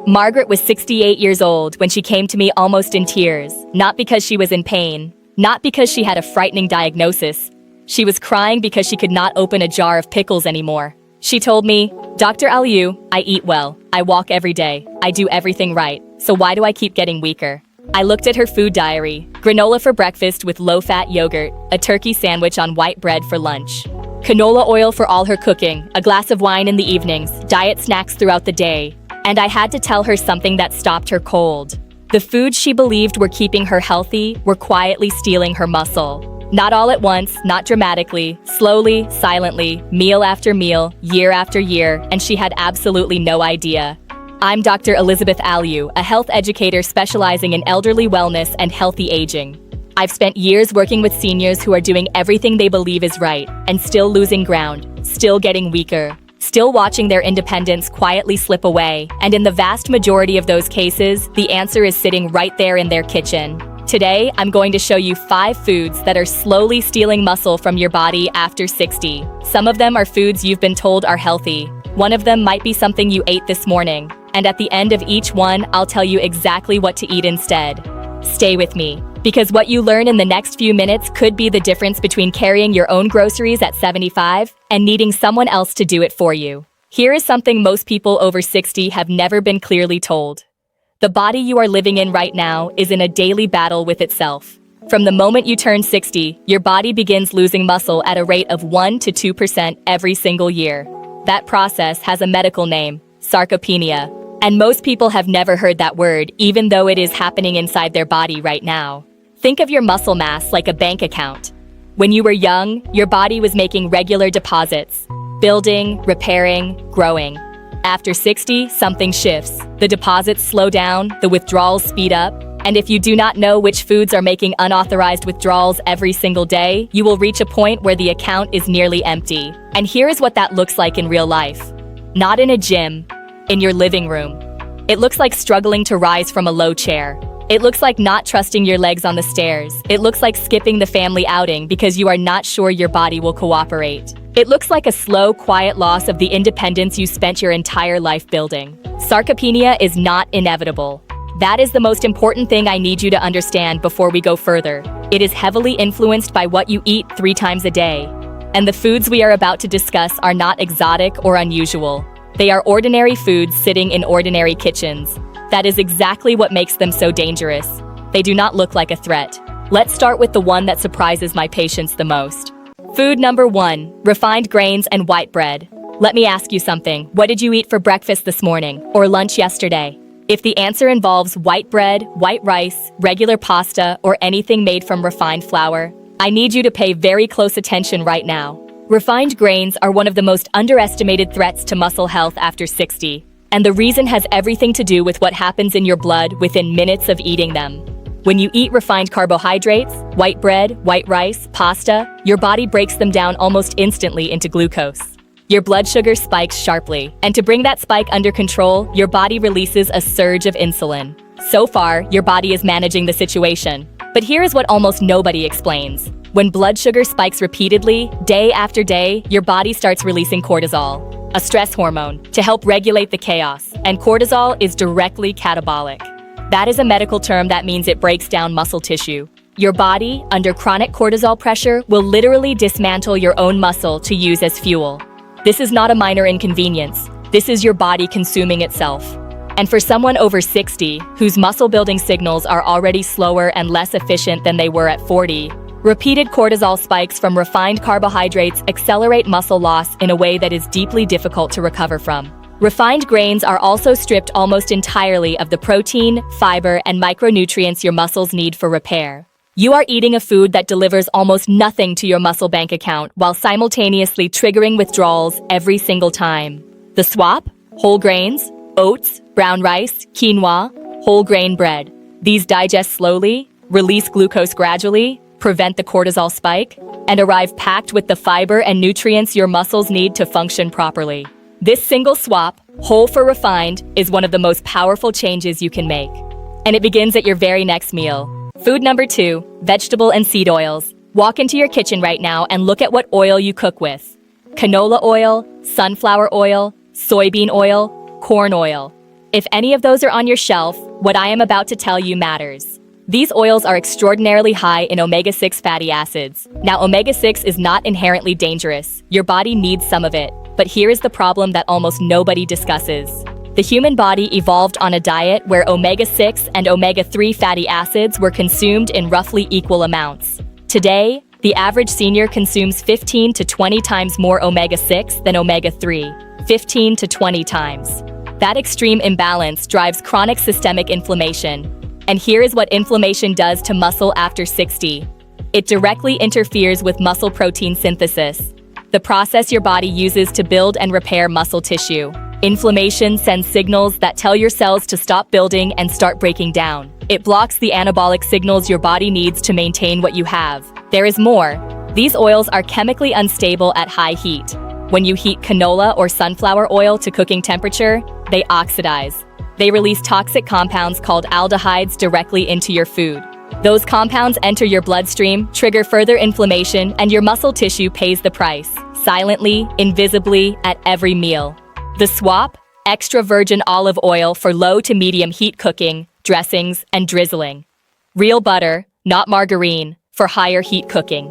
Margaret was 68 years old when she came to me almost in tears, not because she was in pain, not because she had a frightening diagnosis. She was crying because she could not open a jar of pickles anymore. She told me, "Dr. Aliu, I eat well, I walk every day, I do everything right, so why do I keep getting weaker?" I looked at her food diary: granola for breakfast with low-fat yogurt, a turkey sandwich on white bread for lunch, canola oil for all her cooking, a glass of wine in the evenings, diet snacks throughout the day. And I had to tell her something that stopped her cold. The foods she believed were keeping her healthy were quietly stealing her muscle. Not all at once, not dramatically, slowly, silently, meal after meal, year after year, and she had absolutely no idea. I'm Dr. Elizabeth Aliu, a health educator specializing in elderly wellness and healthy aging. I've spent years working with seniors who are doing everything they believe is right, and still losing ground, still getting weaker, still watching their independence quietly slip away, and in the vast majority of those cases, the answer is sitting right there in their kitchen. Today, I'm going to show you 5 foods that are slowly stealing muscle from your body after 60. Some of them are foods you've been told are healthy. One of them might be something you ate this morning. And at the end of each one, I'll tell you exactly what to eat instead. Stay with me, because what you learn in the next few minutes could be the difference between carrying your own groceries at 75 and needing someone else to do it for you. Here is something most people over 60 have never been clearly told. The body you are living in right now is in a daily battle with itself. From the moment you turn 60, your body begins losing muscle at a rate of 1 to 2% every single year. That process has a medical name: sarcopenia. And most people have never heard that word, even though it is happening inside their body right now. Think of your muscle mass like a bank account. When you were young, your body was making regular deposits, building, repairing, growing. After 60, something shifts. The deposits slow down, the withdrawals speed up, and if you do not know which foods are making unauthorized withdrawals every single day, you will reach a point where the account is nearly empty. And here is what that looks like in real life. Not in a gym, in your living room. It looks like struggling to rise from a low chair. It looks like not trusting your legs on the stairs. It looks like skipping the family outing because you are not sure your body will cooperate. It looks like a slow, quiet loss of the independence you spent your entire life building. Sarcopenia is not inevitable. That is the most important thing I need you to understand before we go further. It is heavily influenced by what you eat 3 times a day. And the foods we are about to discuss are not exotic or unusual. They are ordinary foods sitting in ordinary kitchens. That is exactly what makes them so dangerous. They do not look like a threat. Let's start with the one that surprises my patients the most. Food number 1, refined grains and white bread. Let me ask you something. What did you eat for breakfast this morning or lunch yesterday? If the answer involves white bread, white rice, regular pasta, or anything made from refined flour, I need you to pay very close attention right now. Refined grains are one of the most underestimated threats to muscle health after 60. And the reason has everything to do with what happens in your blood within minutes of eating them. When you eat refined carbohydrates, white bread, white rice, pasta, your body breaks them down almost instantly into glucose. Your blood sugar spikes sharply, and to bring that spike under control, your body releases a surge of insulin. So far, your body is managing the situation. But here is what almost nobody explains. When blood sugar spikes repeatedly, day after day, your body starts releasing cortisol, a stress hormone, to help regulate the chaos. And cortisol is directly catabolic. That is a medical term that means it breaks down muscle tissue. Your body, under chronic cortisol pressure, will literally dismantle your own muscle to use as fuel. This is not a minor inconvenience. This is your body consuming itself. And for someone over 60, whose muscle-building signals are already slower and less efficient than they were at 40, repeated cortisol spikes from refined carbohydrates accelerate muscle loss in a way that is deeply difficult to recover from. Refined grains are also stripped almost entirely of the protein, fiber, and micronutrients your muscles need for repair. You are eating a food that delivers almost nothing to your muscle bank account while simultaneously triggering withdrawals every single time. The swap? Whole grains, oats, brown rice, quinoa, whole grain bread. These digest slowly, release glucose gradually, prevent the cortisol spike, and arrive packed with the fiber and nutrients your muscles need to function properly. This single swap, whole for refined, is one of the most powerful changes you can make. And it begins at your very next meal. Food number 2, vegetable and seed oils. Walk into your kitchen right now and look at what oil you cook with. Canola oil, sunflower oil, soybean oil, corn oil. If any of those are on your shelf, what I am about to tell you matters. These oils are extraordinarily high in omega-6 fatty acids. Now, omega-6 is not inherently dangerous. Your body needs some of it. But here is the problem that almost nobody discusses. The human body evolved on a diet where omega-6 and omega-3 fatty acids were consumed in roughly equal amounts. Today, the average senior consumes 15 to 20 times more omega-6 than omega-3, 15 to 20 times. That extreme imbalance drives chronic systemic inflammation. And here is what inflammation does to muscle after 60. It directly interferes with muscle protein synthesis, the process your body uses to build and repair muscle tissue. Inflammation sends signals that tell your cells to stop building and start breaking down. It blocks the anabolic signals your body needs to maintain what you have. There is more. These oils are chemically unstable at high heat. When you heat canola or sunflower oil to cooking temperature, they oxidize. They release toxic compounds called aldehydes directly into your food. Those compounds enter your bloodstream, trigger further inflammation, and your muscle tissue pays the price, silently, invisibly, at every meal. The swap: extra virgin olive oil for low to medium heat cooking, dressings, and drizzling. Real butter, not margarine, for higher heat cooking.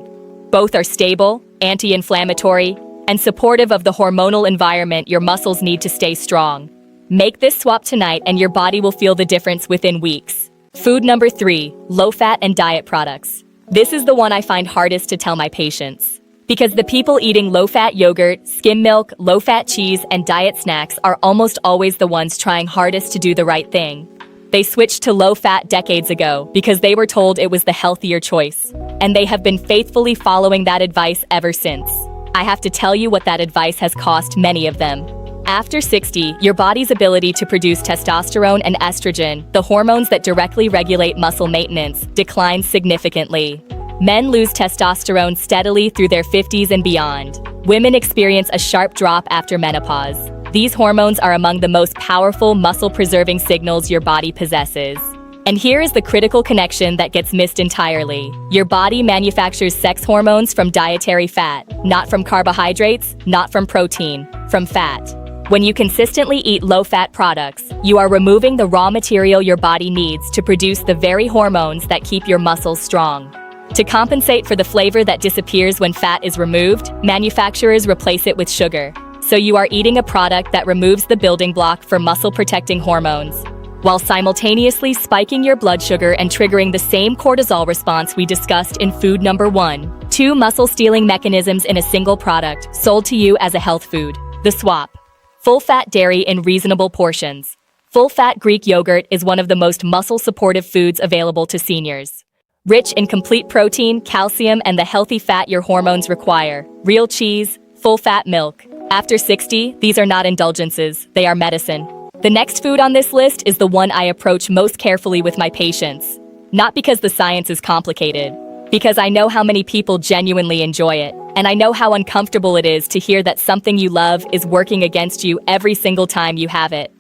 Both are stable, anti-inflammatory, and supportive of the hormonal environment your muscles need to stay strong. Make this swap tonight and your body will feel the difference within weeks. Food number 3, low-fat and diet products. This is the one I find hardest to tell my patients. Because the people eating low-fat yogurt, skim milk, low-fat cheese, and diet snacks are almost always the ones trying hardest to do the right thing. They switched to low-fat decades ago because they were told it was the healthier choice. And they have been faithfully following that advice ever since. I have to tell you what that advice has cost many of them. After 60, your body's ability to produce testosterone and estrogen, the hormones that directly regulate muscle maintenance, declines significantly. Men lose testosterone steadily through their 50s and beyond. Women experience a sharp drop after menopause. These hormones are among the most powerful muscle-preserving signals your body possesses. And here is the critical connection that gets missed entirely. Your body manufactures sex hormones from dietary fat, not from carbohydrates, not from protein, from fat. When you consistently eat low-fat products, you are removing the raw material your body needs to produce the very hormones that keep your muscles strong. To compensate for the flavor that disappears when fat is removed, manufacturers replace it with sugar. So you are eating a product that removes the building block for muscle-protecting hormones, while simultaneously spiking your blood sugar and triggering the same cortisol response we discussed in food number 1. 2 muscle-stealing mechanisms in a single product, sold to you as a health food. The swap. Full-fat dairy in reasonable portions. Full-fat Greek yogurt is one of the most muscle-supportive foods available to seniors. Rich in complete protein, calcium, and the healthy fat your hormones require. Real cheese, full-fat milk. After 60, these are not indulgences, they are medicine. The next food on this list is the one I approach most carefully with my patients. Not because the science is complicated, because I know how many people genuinely enjoy it, and I know how uncomfortable it is to hear that something you love is working against you every single time you have it.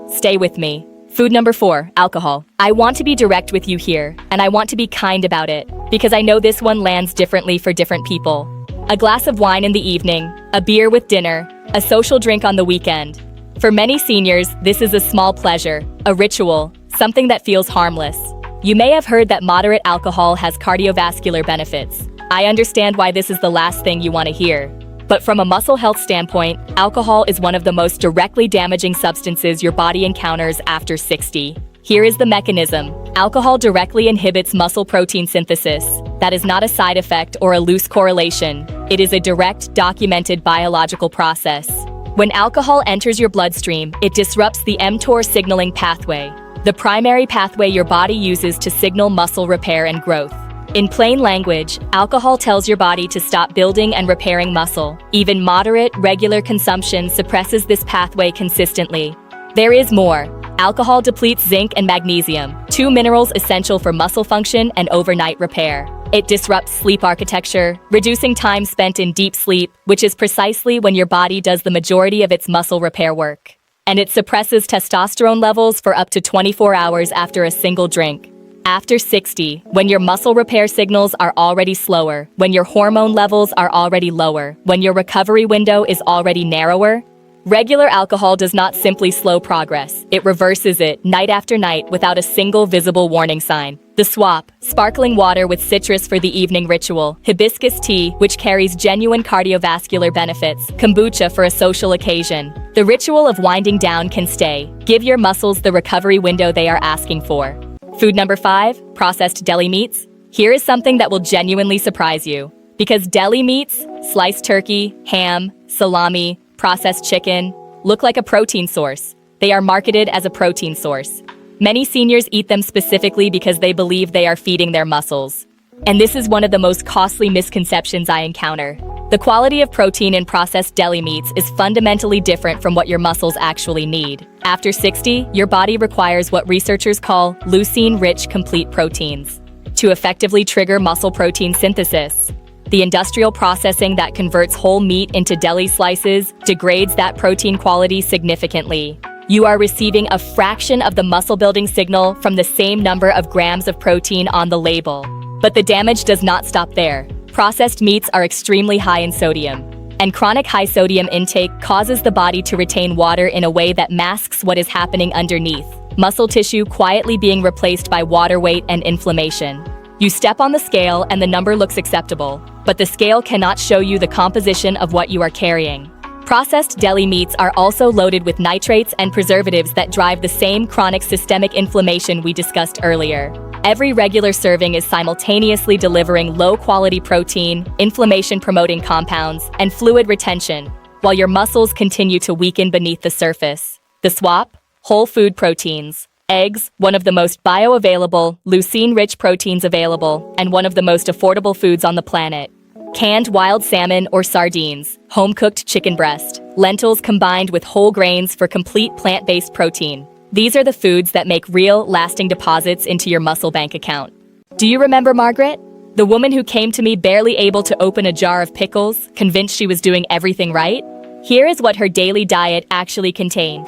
Stay with me. Food number 4, alcohol. I want to be direct with you here, and I want to be kind about it, because I know this one lands differently for different people. A glass of wine in the evening, a beer with dinner, a social drink on the weekend. For many seniors, this is a small pleasure, a ritual, something that feels harmless. You may have heard that moderate alcohol has cardiovascular benefits. I understand why this is the last thing you want to hear. But from a muscle health standpoint, alcohol is one of the most directly damaging substances your body encounters after 60. Here is the mechanism. Alcohol directly inhibits muscle protein synthesis. That is not a side effect or a loose correlation. It is a direct, documented biological process. When alcohol enters your bloodstream, it disrupts the mTOR signaling pathway, the primary pathway your body uses to signal muscle repair and growth. In plain language, alcohol tells your body to stop building and repairing muscle. Even moderate, regular consumption suppresses this pathway consistently. There is more. Alcohol depletes zinc and magnesium, 2 minerals essential for muscle function and overnight repair. It disrupts sleep architecture, reducing time spent in deep sleep, which is precisely when your body does the majority of its muscle repair work. And it suppresses testosterone levels for up to 24 hours after a single drink. After 60, when your muscle repair signals are already slower, when your hormone levels are already lower, when your recovery window is already narrower, Regular alcohol does not simply slow progress, it reverses it night after night without a single visible warning sign. The swap, sparkling water with citrus for the evening ritual, hibiscus tea, which carries genuine cardiovascular benefits, kombucha for a social occasion. The ritual of winding down can stay. Give your muscles the recovery window they are asking for. Food number 5, processed deli meats. Here is something that will genuinely surprise you. Because deli meats, sliced turkey, ham, salami, processed chicken, look like a protein source. They are marketed as a protein source. Many seniors eat them specifically because they believe they are feeding their muscles. And this is one of the most costly misconceptions I encounter. The quality of protein in processed deli meats is fundamentally different from what your muscles actually need. After 60, your body requires what researchers call leucine-rich complete proteins to effectively trigger muscle protein synthesis. The industrial processing that converts whole meat into deli slices degrades that protein quality significantly. You are receiving a fraction of the muscle-building signal from the same number of grams of protein on the label. But the damage does not stop there. Processed meats are extremely high in sodium, and chronic high sodium intake causes the body to retain water in a way that masks what is happening underneath. Muscle tissue quietly being replaced by water weight and inflammation. You step on the scale and the number looks acceptable, but the scale cannot show you the composition of what you are carrying. Processed deli meats are also loaded with nitrates and preservatives that drive the same chronic systemic inflammation we discussed earlier. Every regular serving is simultaneously delivering low-quality protein, inflammation-promoting compounds, and fluid retention, while your muscles continue to weaken beneath the surface. The swap? Whole food proteins. Eggs, one of the most bioavailable, leucine-rich proteins available, and one of the most affordable foods on the planet. Canned wild salmon or sardines, home-cooked chicken breast, lentils combined with whole grains for complete plant-based protein. These are the foods that make real, lasting deposits into your muscle bank account. Do you remember Margaret? The woman who came to me barely able to open a jar of pickles, convinced she was doing everything right? Here is what her daily diet actually contained.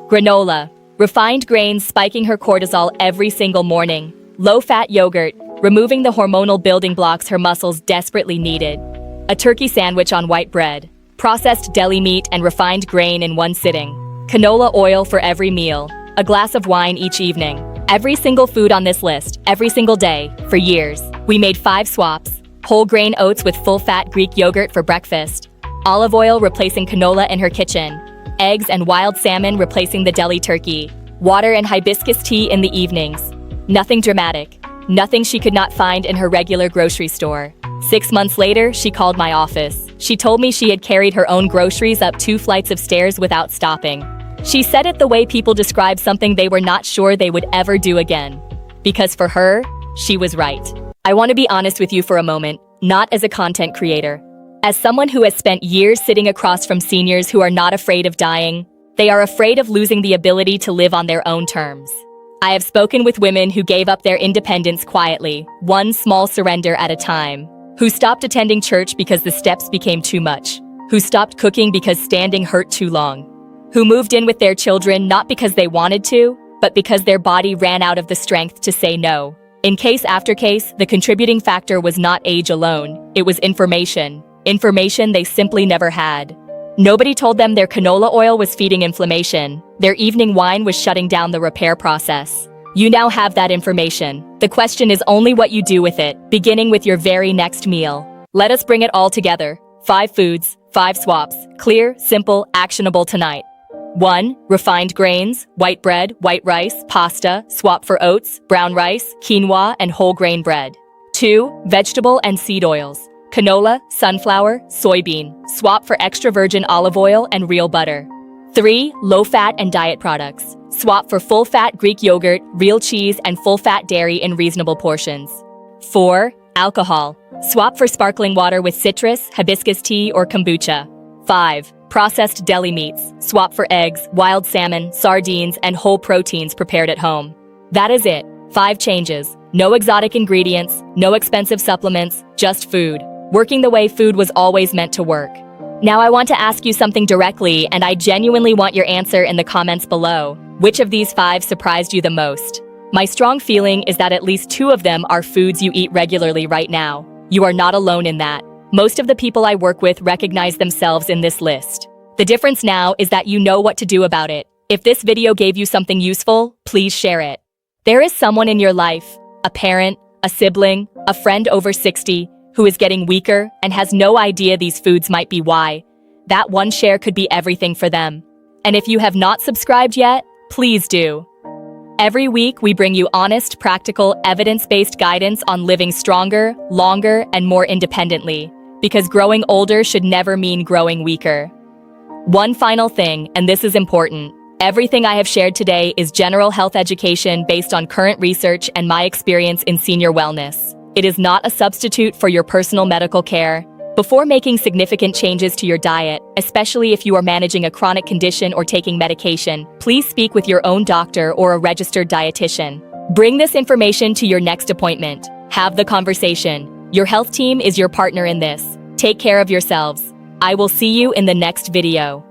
Granola, refined grains spiking her cortisol every single morning. Low-fat yogurt, removing the hormonal building blocks her muscles desperately needed. A turkey sandwich on white bread. Processed deli meat and refined grain in one sitting. Canola oil for every meal. A glass of wine each evening. Every single food on this list, every single day, for years. We made 5 swaps. Whole grain oats with full-fat Greek yogurt for breakfast. Olive oil replacing canola in her kitchen. Eggs and wild salmon replacing the deli turkey. Water and hibiscus tea in the evenings. Nothing dramatic. Nothing she could not find in her regular grocery store. 6 months later, she called my office. She told me she had carried her own groceries up 2 flights of stairs without stopping. She said it the way people describe something they were not sure they would ever do again. Because for her, she was right. I want to be honest with you for a moment, not as a content creator. As someone who has spent years sitting across from seniors who are not afraid of dying, they are afraid of losing the ability to live on their own terms. I have spoken with women who gave up their independence quietly, one small surrender at a time, who stopped attending church because the steps became too much, who stopped cooking because standing hurt too long, who moved in with their children not because they wanted to, but because their body ran out of the strength to say no. In case after case, the contributing factor was not age alone, it was information. Information they simply never had. Nobody told them their canola oil was feeding inflammation. Their evening wine was shutting down the repair process. You now have that information. The question is only what you do with it, beginning with your very next meal. Let us bring it all together. 5 foods, 5 swaps. Clear, simple, actionable tonight. 1. Refined grains, white bread, white rice, pasta, swap for oats, brown rice, quinoa, and whole grain bread. 2. Vegetable and seed oils. Canola, sunflower, soybean, swap for extra virgin olive oil and real butter. 3. Low-fat and diet products. Swap for full-fat Greek yogurt, real cheese, and full-fat dairy in reasonable portions. 4. Alcohol. Swap for sparkling water with citrus, hibiscus tea, or kombucha. 5. Processed deli meats. Swap for eggs, wild salmon, sardines, and whole proteins prepared at home. That is it. 5 changes. No exotic ingredients, no expensive supplements, just food. Working the way food was always meant to work. Now I want to ask you something directly, and I genuinely want your answer in the comments below. Which of these 5 surprised you the most? My strong feeling is that at least 2 of them are foods you eat regularly right now. You are not alone in that. Most of the people I work with recognize themselves in this list. The difference now is that you know what to do about it. If this video gave you something useful, please share it. There is someone in your life, a parent, a sibling, a friend over 60, who is getting weaker and has no idea these foods might be why. That one share could be everything for them. And if you have not subscribed yet, please do. Every week, we bring you honest, practical, evidence-based guidance on living stronger, longer, and more independently, because growing older should never mean growing weaker. One final thing, and this is important. Everything I have shared today is general health education based on current research and my experience in senior wellness. It is not a substitute for your personal medical care. Before making significant changes to your diet, especially if you are managing a chronic condition or taking medication, please speak with your own doctor or a registered dietitian. Bring this information to your next appointment. Have the conversation. Your health team is your partner in this. Take care of yourselves. I will see you in the next video.